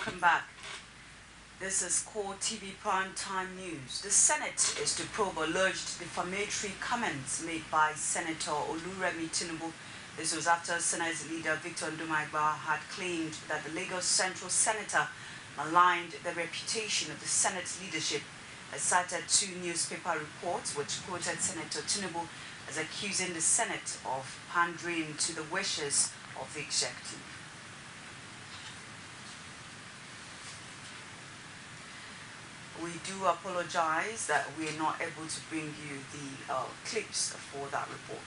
Welcome back. This is CoreTV Prime Time News. The Senate is to probe alleged defamatory comments made by Senator Oluremi Tinubu. This was after Senate leader Victor Ndumaigba had claimed that the Lagos Central Senator maligned the reputation of the Senate leadership. It cited two newspaper reports which quoted Senator Tinubu as accusing the Senate of pandering to the wishes of the executive. We do apologize that we are not able to bring you the clips for that report.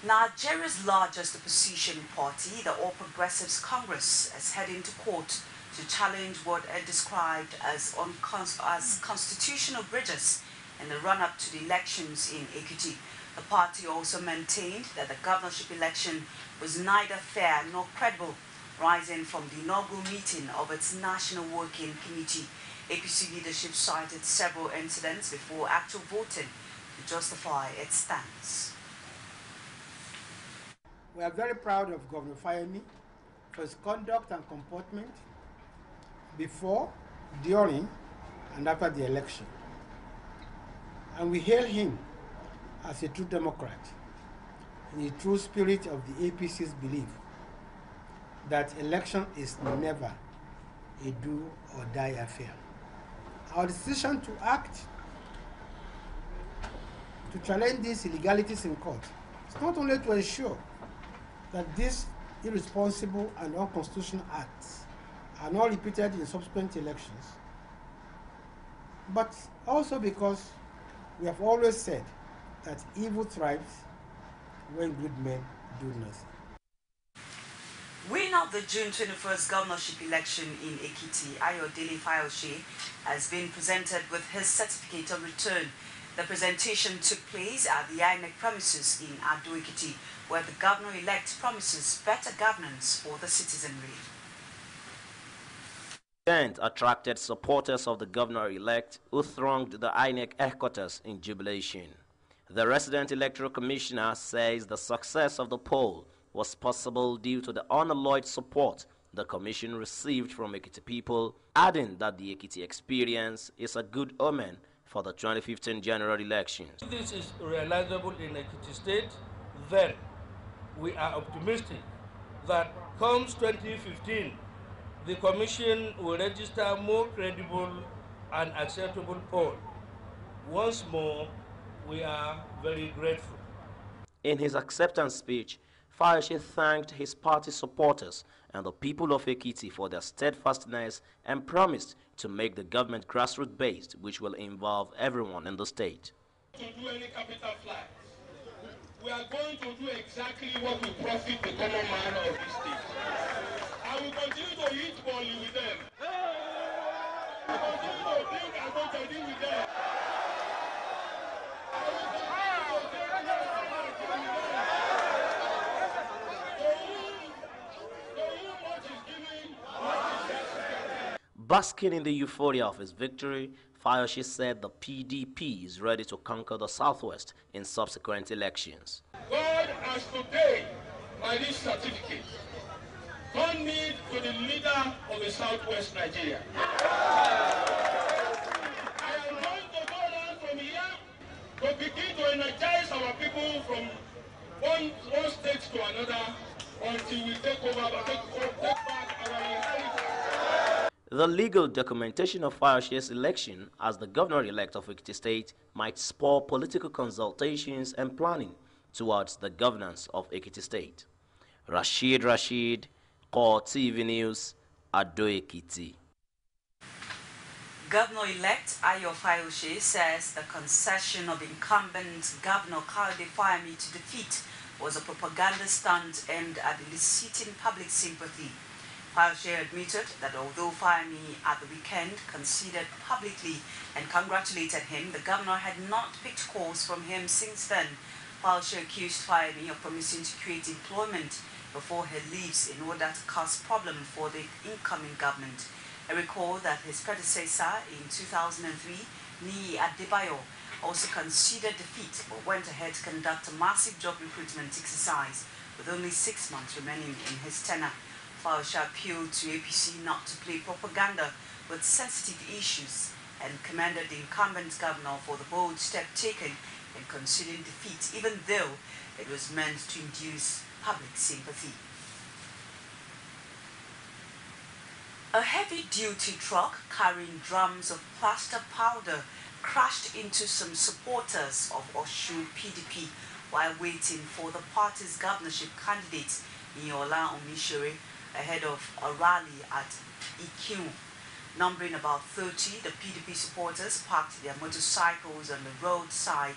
Nigeria's largest opposition party, the All Progressives Congress, is heading to court to challenge what it described as constitutional breaches in the run-up to the elections in Ekiti. The party also maintained that the governorship election was neither fair nor credible, rising from the inaugural meeting of its National Working Committee. APC leadership cited several incidents before actual voting to justify its stance. We are very proud of Governor Fayemi for his conduct and comportment before, during, and after the election. And we hail him as a true Democrat in the true spirit of the APC's belief that election is never a do or die affair. Our decision to act to challenge these illegalities in court is not only to ensure that these irresponsible and unconstitutional acts are not repeated in subsequent elections, but also because we have always said that evil thrives when good men do nothing. Winner of the June 21st governorship election in Ekiti, Ayodele Fayose, has been presented with his certificate of return. The presentation took place at the INEC premises in Ado Ekiti, where the governor-elect promises better governance for the citizenry. The event attracted supporters of the governor-elect who thronged the INEC headquarters in jubilation. The resident electoral commissioner says the success of the poll was possible due to the unalloyed support the commission received from Ekiti people, adding that the Ekiti experience is a good omen for the 2015 general elections. If this is realizable in Ekiti State, then we are optimistic that comes 2015, the commission will register more credible and acceptable poll. Once more, we are very grateful. In his acceptance speech, Fayose thanked his party supporters and the people of Ekiti for their steadfastness and promised to make the government grassroots-based, which will involve everyone in the state. To do any capital flight, we are going to do exactly what will profit the common man of this state. I will continue to eat volley with them. I will continue to drink and go to deal with them. Basking in the euphoria of his victory, Fayose said the PDP is ready to conquer the Southwest in subsequent elections. God has today, by this certificate, turned me to the leader of the Southwest Nigeria. I am going to go on from here to begin to energize our people from one state to another until we take back our inheritance. The legal documentation of Fayose's election as the governor-elect of Ekiti State might spur political consultations and planning towards the governance of Ekiti State. Rashid, CoreTV News, Ado Ekiti. Governor-elect Ayo Fayose says the concession of incumbent Governor Kayode Fayemi to defeat was a propaganda stunt aimed at eliciting public sympathy. Fayose admitted that although Fayemi at the weekend conceded publicly and congratulated him, the governor had not picked calls from him since then. Fayose accused Fayemi of promising to create employment before he leaves in order to cause problem for the incoming government. I recall that his predecessor in 2003, Niyi Adebayo, also conceded defeat but went ahead to conduct a massive job recruitment exercise with only 6 months remaining in his tenure. Fausha appealed to APC not to play propaganda with sensitive issues and commended the incumbent governor for the bold step taken in conceding defeat, even though it was meant to induce public sympathy. A heavy-duty truck carrying drums of plaster powder crashed into some supporters of Osun PDP while waiting for the party's governorship candidate Iola Omishere ahead of a rally at Ikun. Numbering about 30, the PDP supporters parked their motorcycles on the roadside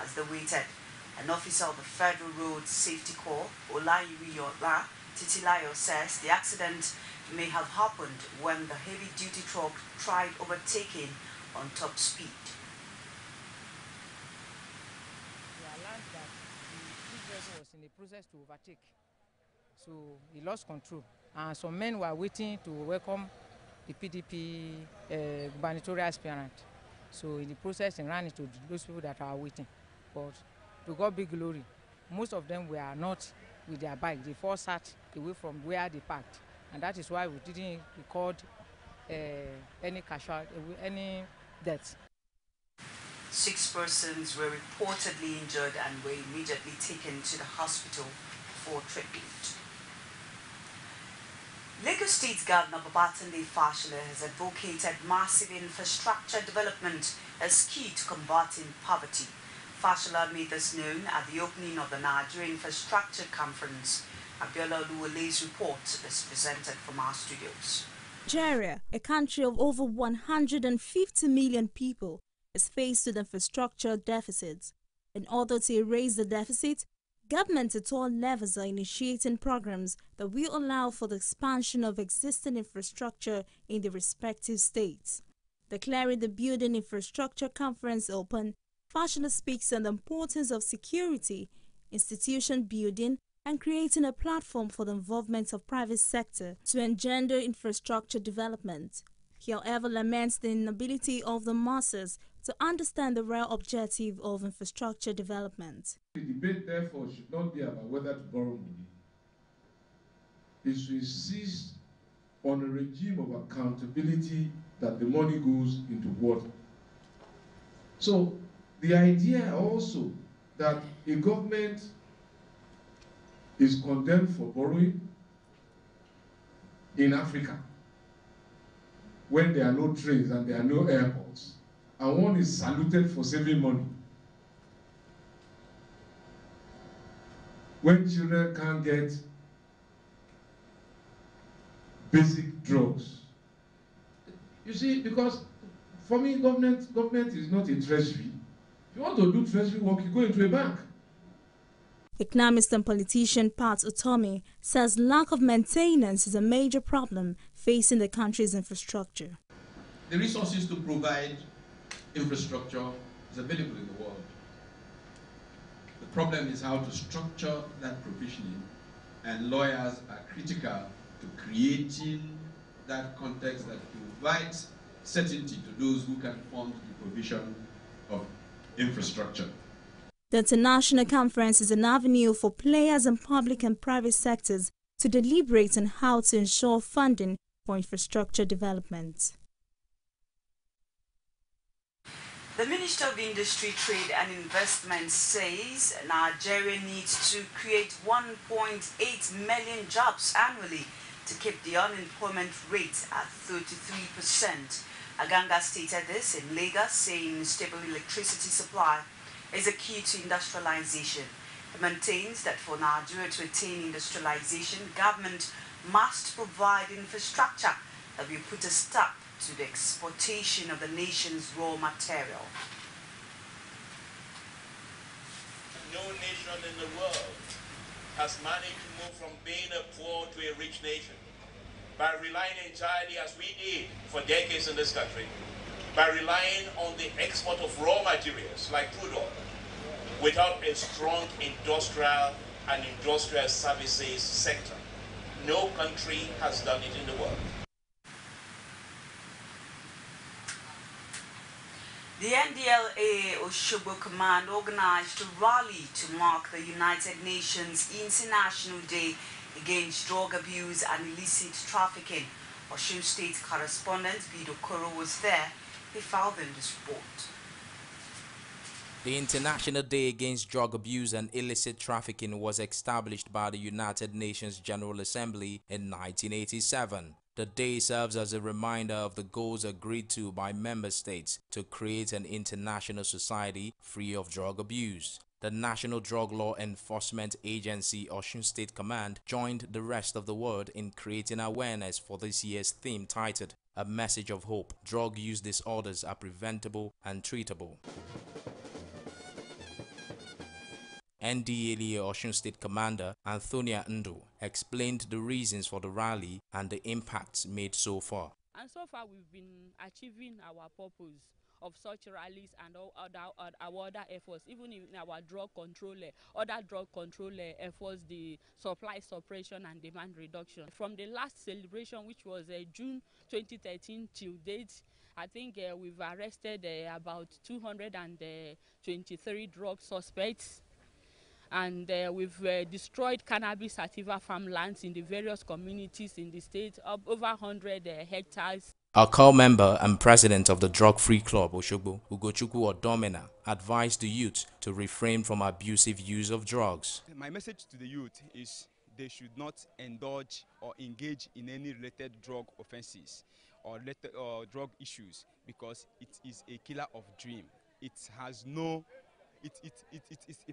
as they waited. An officer of the Federal Road Safety Corps, Olayiwola Titilayo, says the accident may have happened when the heavy-duty truck tried overtaking on top speed. We learned that the driver was in the process to overtake, so he lost control, and some men were waiting to welcome the PDP gubernatorial aspirant. So in the process, he ran into those people that are waiting. But to God be glory, most of them were not with their bike. They all sat away from where they parked, and that is why we didn't record any casualty, any deaths. 6 persons were reportedly injured and were immediately taken to the hospital for treatment. Lagos State Governor Babatunde Fashola has advocated massive infrastructure development as key to combating poverty. Fashola made this known at the opening of the Nigeria Infrastructure Conference. Abiola Oluwole's report is presented from our studios. Nigeria, a country of over 150 million people, is faced with infrastructure deficits. In order to erase the deficit, governments at all levels are initiating programs that will allow for the expansion of existing infrastructure in the respective states. Declaring the Building Infrastructure Conference open, Fashola speaks on the importance of security, institution building, and creating a platform for the involvement of private sector to engender infrastructure development. He, however, laments the inability of the masses to understand the real objective of infrastructure development. The debate, therefore, should not be about whether to borrow money. It should insist on a regime of accountability that the money goes into what. So, the idea also that a government is condemned for borrowing in Africa when there are no trains and there are no airports, and one is saluted for saving money. When children can't get basic drugs. You see, because for me, government is not a treasury. If you want to do treasury work, you go into a bank. Economist and politician Pat Utomi says lack of maintenance is a major problem facing the country's infrastructure. The resources to provide infrastructure is available in the world. The problem is how to structure that provisioning, and lawyers are critical to creating that context that provides certainty to those who can fund the provision of infrastructure. The international conference is an avenue for players in public and private sectors to deliberate on how to ensure funding for infrastructure development. The Minister of Industry, Trade and Investment says Nigeria needs to create 1.8 million jobs annually to keep the unemployment rate at 33%. Aganga stated this in Lagos, saying stable electricity supply is a key to industrialization. He maintains that for Nigeria to attain industrialization, government must provide infrastructure that will put a stop to the exportation of the nation's raw material. No nation in the world has managed to move from being a poor to a rich nation by relying entirely, as we did for decades in this country, by relying on the export of raw materials like crude oil, without a strong industrial and industrial services sector. No country has done it in the world. The NDLA Osogbo Command organized a rally to mark the United Nations International Day against drug abuse and illicit trafficking. Osun State correspondent Bido Koro was there. He filed in this report. The International Day Against Drug Abuse and Illicit Trafficking was established by the United Nations General Assembly in 1987. The day serves as a reminder of the goals agreed to by member states to create an international society free of drug abuse. The National Drug Law Enforcement Agency Osun State Command joined the rest of the world in creating awareness for this year's theme titled A Message of Hope. Drug use disorders are preventable and treatable. NDLEA Osun State Commander Antonia Ndo explained the reasons for the rally and the impacts made so far. And so far we've been achieving our purpose of such rallies and all other efforts, even in our drug control, other drug control efforts, the supply suppression and demand reduction. From the last celebration, which was June 2013 till date, I think we've arrested about 223 drug suspects. And we've destroyed cannabis sativa farmlands in the various communities in the state, of over 100 hectares. Our core member and president of the Drug-Free Club, Oshogbo, Ugochukwu Odomena, advised the youth to refrain from abusive use of drugs. My message to the youth is they should not indulge or engage in any related drug offenses or drug issues, because it is a killer of dream. It has no in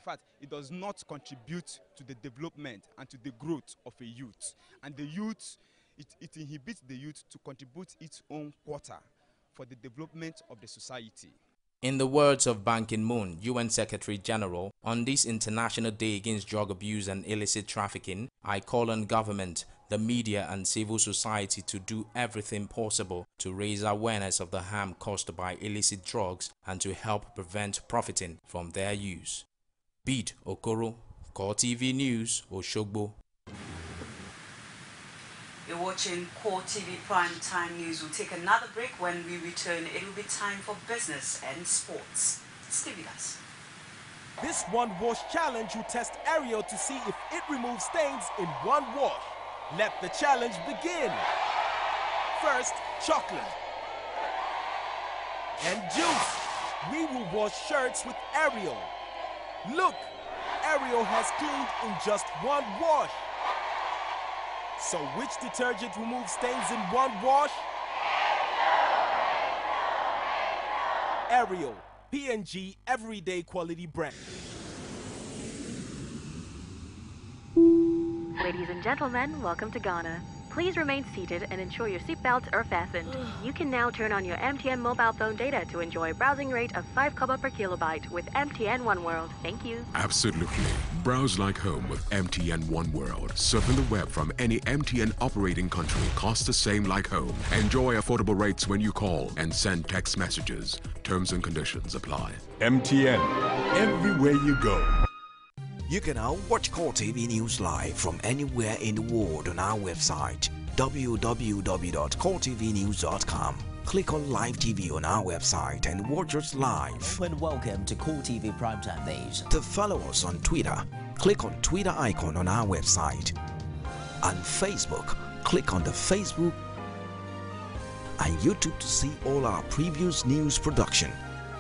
fact, it does not contribute to the development and to the growth of a youth. And the youth, it inhibits the youth to contribute its own quota for the development of the society. In the words of Ban Ki-moon, UN Secretary General, on this International Day Against Drug Abuse and Illicit Trafficking, I call on government, the media and civil society to do everything possible to raise awareness of the harm caused by illicit drugs and to help prevent profiting from their use. Bid Okoro, CoreTV News, Oshogbo. You're watching CoreTV Prime Time News. We'll take another break. When we return, it will be time for business and sports. Stay with us. This one wash challenge will test Ariel to see if it removes stains in one wash. Let the challenge begin. First, chocolate and juice. We will wash shirts with Ariel. Look, Ariel has cleaned in just one wash. So which detergent removes stains in one wash? Ariel, P&G Everyday Quality Brand. Ladies and gentlemen, welcome to Ghana. Please remain seated and ensure your seatbelts are fastened. You can now turn on your MTN mobile phone data to enjoy a browsing rate of 5 kobo per kilobyte with MTN One World. Thank you. Absolutely. Browse like home with MTN One World. Surfing the web from any MTN operating country costs the same like home. Enjoy affordable rates when you call and send text messages. Terms and conditions apply. MTN. Everywhere you go. You can now watch CoreTV News live from anywhere in the world on our website www.coretvnews.com. Click on Live TV on our website and watch us live. And welcome to CoreTV Primetime Days. To follow us on Twitter, click on Twitter icon on our website. On Facebook, click on the Facebook and YouTube to see all our previous news production.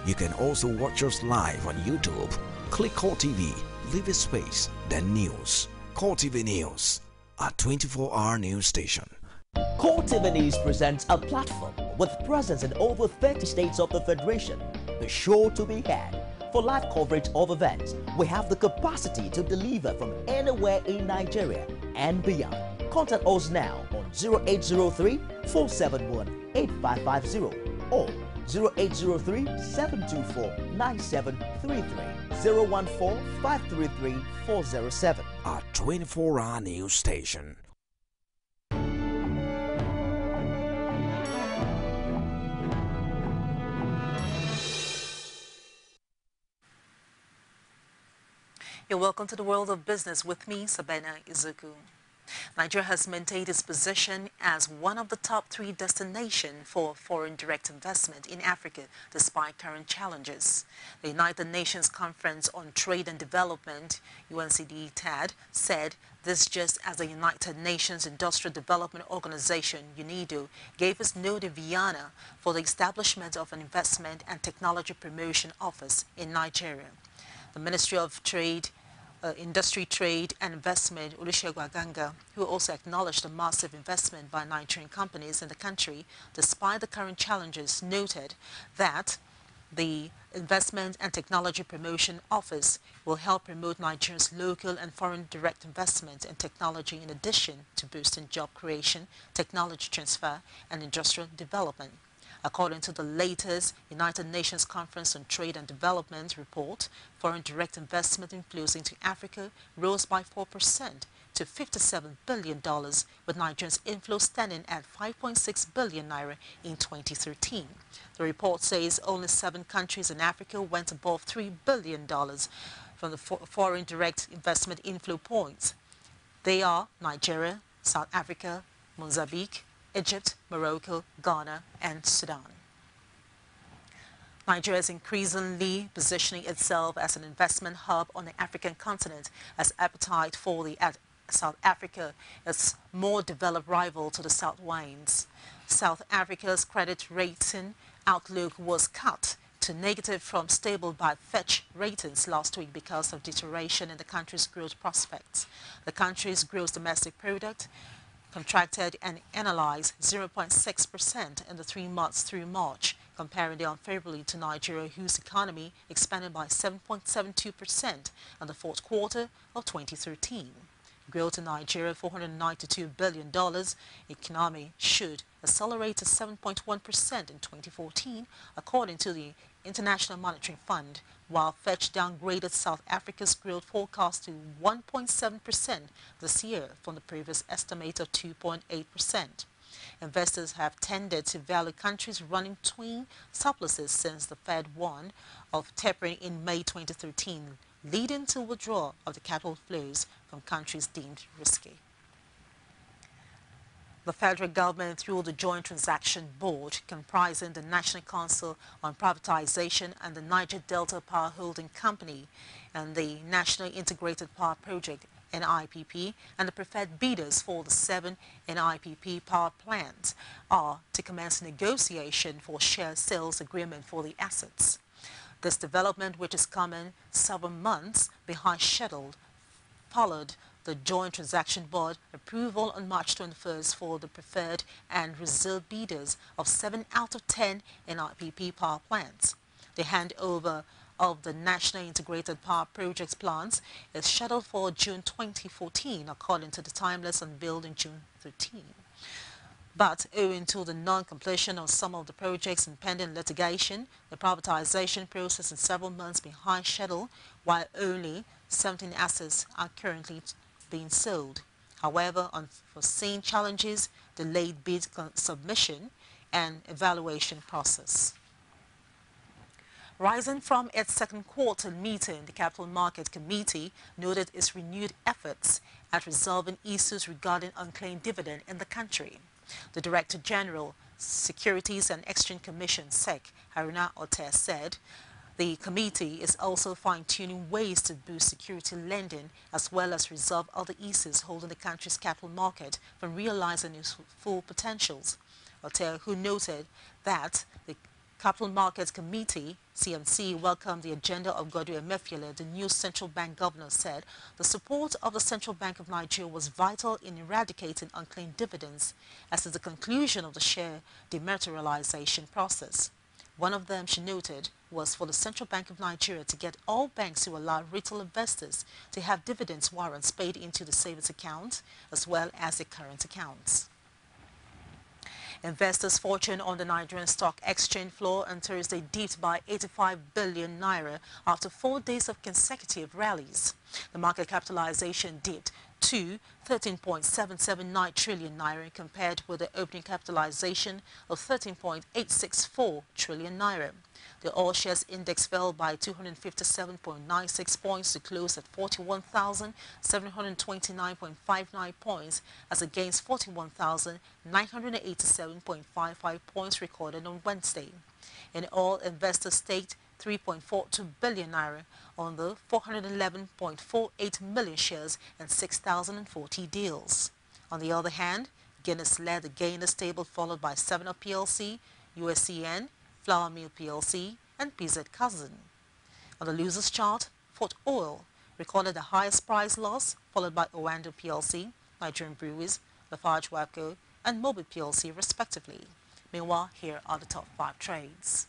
You can also watch us live on YouTube. Click CoreTV. Leave a space, then news. CoreTV News, a 24-hour news station. CoreTV News presents a platform with presence in over 30 states of the Federation. Be sure to be had. For live coverage of events, we have the capacity to deliver from anywhere in Nigeria and beyond. Contact us now on 0803-471-8550 or 0803-724-9733. 014-533-407. A 24-hour news station. You're welcome to the world of business with me, Sabina Izuku. Nigeria has maintained its position as one of the top 3 destinations for foreign direct investment in Africa despite current challenges. The United Nations Conference on Trade and Development, UNCD-TAD, said This just as the United Nations Industrial Development Organization, UNIDO, gave its nod in Vienna for the establishment of an Investment and Technology Promotion Office in Nigeria. The Ministry of Industry, Trade and Investment, Olusegun Aganga, who also acknowledged the massive investment by Nigerian companies in the country, despite the current challenges, noted that the Investment and Technology Promotion Office will help promote Nigeria's local and foreign direct investment in technology in addition to boosting job creation, technology transfer, and industrial development. According to the latest United Nations Conference on Trade and Development report, foreign direct investment inflows into Africa rose by 4% to $57 billion, with Nigeria's inflow standing at 5.6 billion naira in 2013. The report says only 7 countries in Africa went above $3 billion from the foreign direct investment inflow points. They are Nigeria, South Africa, Mozambique, Egypt, Morocco, Ghana, and Sudan. Nigeria is increasingly positioning itself as an investment hub on the African continent as appetite for the South Africa, its more developed rival to the South wanes. South Africa's credit rating outlook was cut to negative from stable by Fitch Ratings last week because of deterioration in the country's growth prospects. The country's gross domestic product contracted and analyzed 0.6% in the 3 months through March, comparing it unfavorably to Nigeria, whose economy expanded by 7.72% in the fourth quarter of 2013. Growth in Nigeria, $492 billion economy should accelerate to 7.1% in 2014, according to the International Monetary Fund, while Fitch downgraded South Africa's growth forecast to 1.7% this year from the previous estimate of 2.8%. Investors have tended to value countries running twin surpluses since the Fed warned of tapering in May 2013, leading to withdrawal of the capital flows from countries deemed risky. The federal government, through the Joint Transaction Board, comprising the National Council on Privatization and the Niger Delta Power Holding Company and the National Integrated Power Project, NIPP, and the preferred bidders for the 7 NIPP power plants, are to commence negotiation for share sales agreement for the assets. This development, which is coming 7 months behind schedule, followed the Joint Transaction Board approval on March 21st for the preferred and reserve bidders of 7 out of 10 NIPP power plants. The handover of the National Integrated Power Projects plants is scheduled for June 2014, according to the timeless unveiled in June 13. But owing to the non-completion of some of the projects in pending litigation, the privatization process is several months behind schedule, while only 17 assets are currently being sold. However, unforeseen challenges delayed bid submission and evaluation process. Rising from its second quarter meeting, the Capital Market Committee noted its renewed efforts at resolving issues regarding unclaimed dividend in the country. The Director General, Securities and Exchange Commission, SEC, Haruna Ote, said the committee is also fine-tuning ways to boost security lending as well as resolve other issues holding the country's capital market from realizing its full potentials. Ote, who noted that the Capital Markets Committee, CMC, welcomed the agenda of Godwin Emefiele, the new central bank governor, said the support of the Central Bank of Nigeria was vital in eradicating unclaimed dividends, as is the conclusion of the share dematerialization process. One of them, she noted, was for the Central Bank of Nigeria to get all banks to allow retail investors to have dividends warrants paid into the savings account as well as the current accounts. Investors' fortune on the Nigerian Stock Exchange floor on Thursday dipped by 85 billion naira after 4 days of consecutive rallies. The market capitalization dipped to 13.779 trillion naira compared with the opening capitalization of 13.864 trillion naira. The All Shares Index fell by 257.96 points to close at 41,729.59 points as against 41,987.55 points recorded on Wednesday. In all, investors staked 3.42 billion naira on the 411.48 million shares and 6,040 deals. On the other hand, Guinness led the gainers table, followed by 7-Up PLC, USCN, Flour Mill PLC, and PZ Cousin. On the losers chart, Fort Oil recorded the highest price loss, followed by Owando PLC, Nigerian Breweries, Lafarge Wapco, and Mobil PLC respectively. Meanwhile, here are the top 5 trades.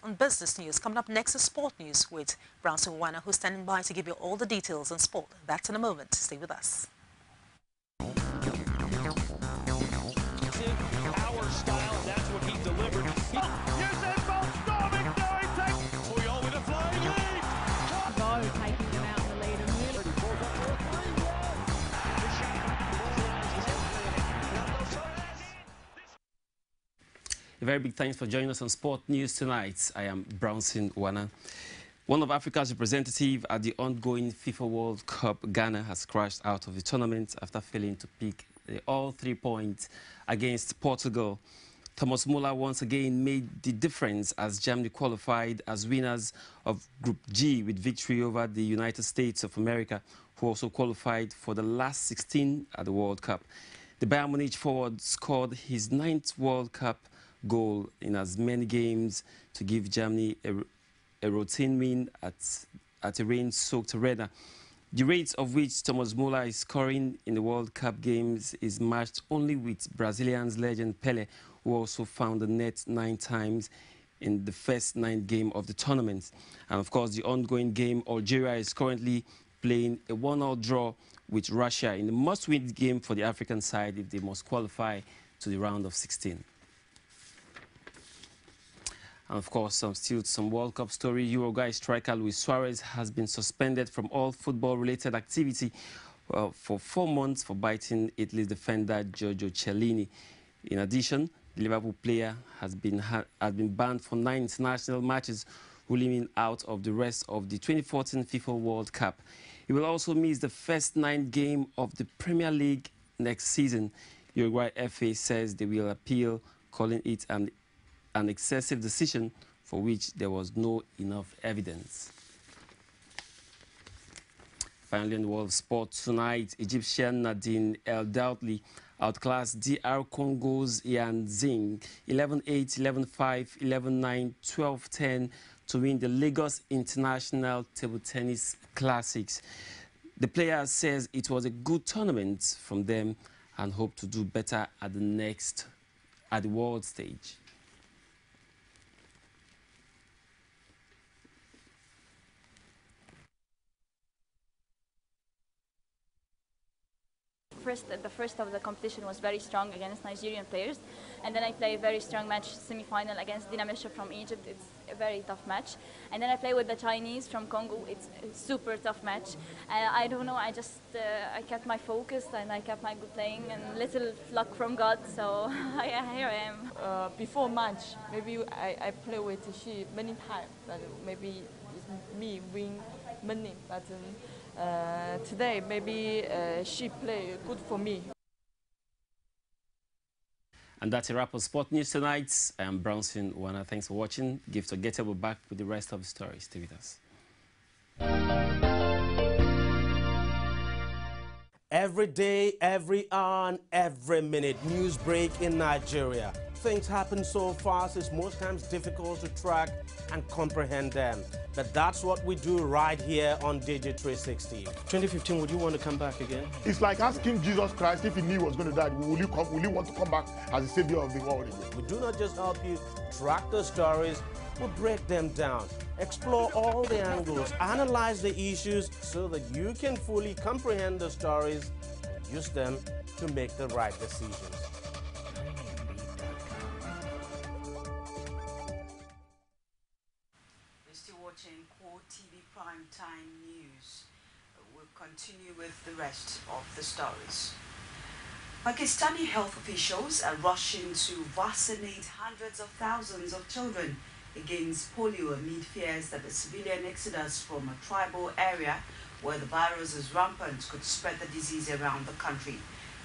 On business news. Coming up next is sport news with Brownson Wana, who's standing by to give you all the details on sport. That's in a moment. Stay with us. Our style, that's what he delivered. Here's that ball, storming, Toyol with a flying lead. Go, taking them out in the lead and A very big thanks for joining us on Sport News tonight. I am Brownson Wana. One of Africa's representatives at the ongoing FIFA World Cup, Ghana, has crashed out of the tournament after failing to pick all 3 points against Portugal. Thomas Muller once again made the difference as Germany qualified as winners of Group G with victory over the United States of America, who also qualified for the last 16 at the World Cup. The Bayern Munich forward scored his 9th World Cup goal in as many games to give Germany a routine win at a rain-soaked arena. The rate of which Thomas Muller is scoring in the World Cup games is matched only with Brazilian's legend Pelé, who also found the net 9 times in the first 9th game of the tournament. And of course, the ongoing game, Algeria is currently playing a 1-1 draw with Russia in a must-win game for the African side if they must qualify to the round of 16. And of course, still some World Cup story. Uruguay striker Luis Suarez has been suspended from all football-related activity for 4 months for biting Italy's defender Giorgio Chiellini. In addition, the Liverpool player has been banned for 9 international matches, ruling him out of the rest of the 2014 FIFA World Cup. He will also miss the first 9 games of the Premier League next season. Uruguay FA says they will appeal, calling it an excessive decision for which there was no enough evidence. Finally, in the world of sport tonight, Egyptian Nadine El Doudly outclassed DR Congo's Yan Zing 11-8, 11-5, 11-9, 12-10 to win the Lagos International Table Tennis Classics. The player says it was a good tournament from them and hope to do better at the world stage. The first of the competition was very strong against Nigerian players, and then I play a very strong match, semi-final against Dinamisha from Egypt. It's a very tough match, and then I play with the Chinese from Congo. It's a super tough match. I don't know. I just I kept my focus and I kept my good playing and little luck from God. So here I am. Before match, maybe I play with she many times, but maybe it's me win many, but. Today, maybe she play good for me. And that's a wrap on Sport News tonight. I am Brownson Wana. Thanks for watching. Gift or Get Up, we're back with the rest of the story. Stay with us. Every day, every hour, and every minute, news break in Nigeria. Things happen so fast, it's most times difficult to track and comprehend them. But that's what we do right here on Digi360. 2015, would you want to come back again? It's like asking Jesus Christ if he knew he was going to die, will you want to come back as the savior of the world again? We do not just help you track the stories, we break them down, explore all the angles, analyze the issues so that you can fully comprehend the stories and use them to make the right decisions. You're still watching CoreTV Primetime News. We'll continue with the rest of the stories. Pakistani health officials are rushing to vaccinate hundreds of thousands of children against polio amid fears that the civilian exodus from a tribal area where the virus is rampant could spread the disease around the country.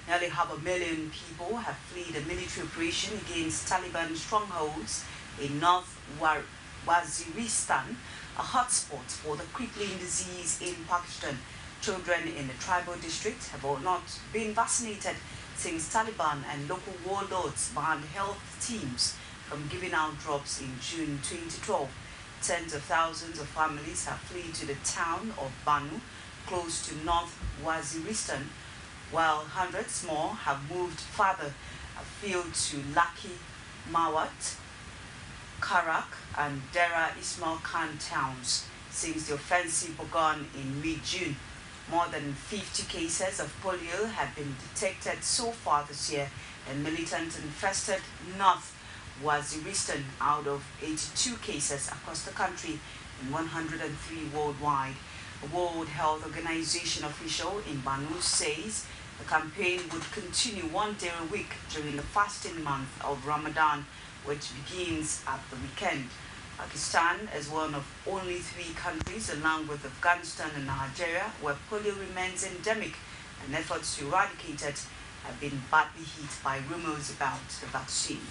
Nearly 500,000 people have fled a military operation against Taliban strongholds in North Waziristan, a hotspot for the crippling disease in Pakistan. Children in the tribal district have all not been vaccinated since Taliban and local warlords banned health teams from giving out drops in June 2012. Tens of thousands of families have fled to the town of Banu, close to North Waziristan, while hundreds more have moved further afield to Laki Mawat, Karak and Dera Ismail Khan towns since the offensive began in mid-June. More than 50 cases of polio have been detected so far this year in militant-infested North Waziristan out of 82 cases across the country and 103 worldwide. A World Health Organization official in Banu says the campaign would continue 1 day a week during the fasting month of Ramadan, which begins at the weekend. Pakistan is one of only 3 countries, along with Afghanistan and Nigeria, where polio remains endemic, and efforts to eradicate it have been badly hit by rumors about the vaccine.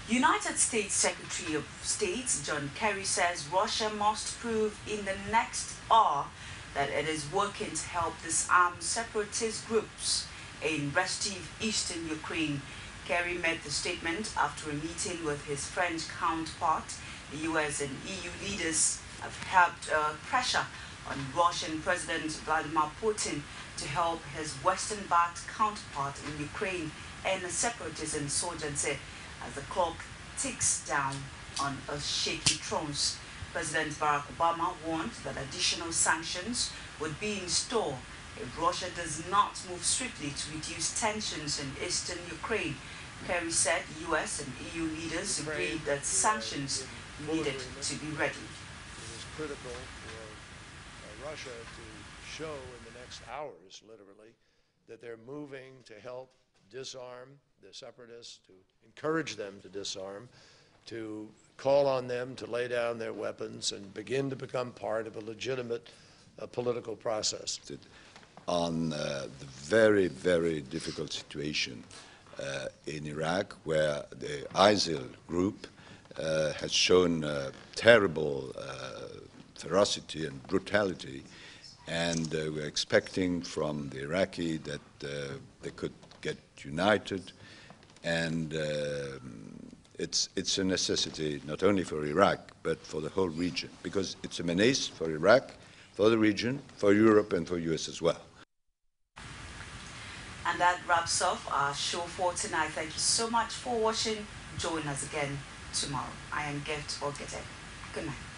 United States Secretary of State John Kerry says Russia must prove in the next hour that it is working to help disarm separatist groups in Rostov, eastern Ukraine. Kerry made the statement after a meeting with his French counterpart. The US and EU leaders have helped pressure on Russian President Vladimir Putin to help his Western-backed counterpart in Ukraine end the separatist insurgency as the clock ticks down on a shaky truce. President Barack Obama warned that additional sanctions would be in store if Russia does not move swiftly to reduce tensions in eastern Ukraine. Kerry said US and EU leaders agreed that sanctions needed to be ready. It is critical for Russia to show in the next hours, literally, that they're moving to help disarm the separatists, to encourage them to disarm, to call on them to lay down their weapons and begin to become part of a legitimate political process. On the very, very difficult situation in Iraq, where the ISIL group has shown terrible ferocity and brutality, and we're expecting from the Iraqi that they could get united, and it's a necessity not only for Iraq but for the whole region, because it's a menace for Iraq, for the region, for Europe and for US as well. And that wraps up our show for tonight. Thank you so much for watching. Join us again tomorrow. I am Gift Ogete. Good night.